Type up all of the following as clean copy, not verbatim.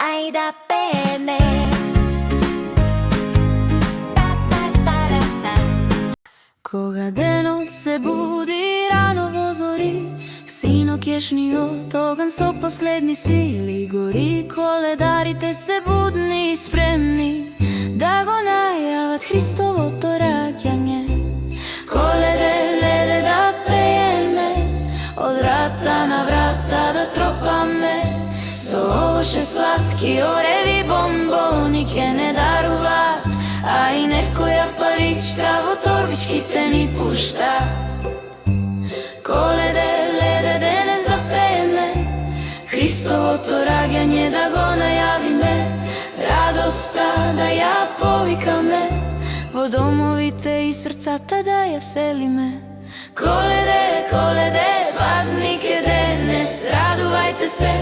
ај да пееме. Кога денот се буди рано во зори, синок јешниот оган со последни сили гори. Коледарите се будни и спремни да го најават Христовото раѓање. Коледе, леде да пееме, од врата на врата да тропаме, со овоше сладки ореви бомбони ке не даруваат, а и некоја паричка во торбичките ни пушта. Коледе, леде, денес да пееме, Христовото раѓање да го најавиме, радоста да ја повикаме, во домовите и срцата да ја вселиме. Коледе, коледе, патнике денес, радувајте се,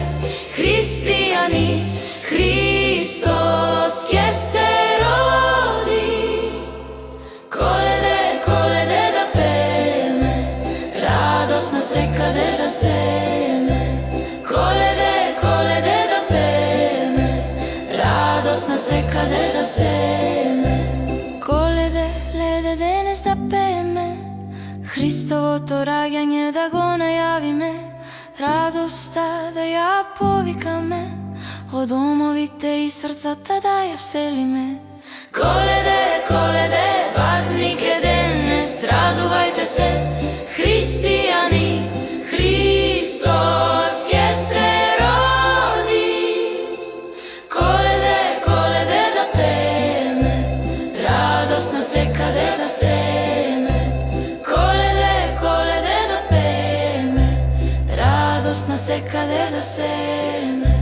христијани, Христос ќе се роди. Коледе, коледе да пееме, радост насекаде да сееме. Коледе, коледе да пееме, радост насекаде да сееме. Коледе, леде, денес да пееме, Христовото раѓање да го најавиме, радоста да ја повикаме, од домовите и срцата да ја вселиме. Коледе, коледе, патнике денес, радувајте се, христијани, Христос ќе се роди. Коледе, коледе да пееме, радост насекаде да сееме. Коледе, коледе да пееме, радост насекаде да сееме.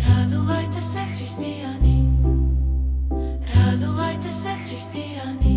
Радувајте се, христијани, радувајте се, христијани.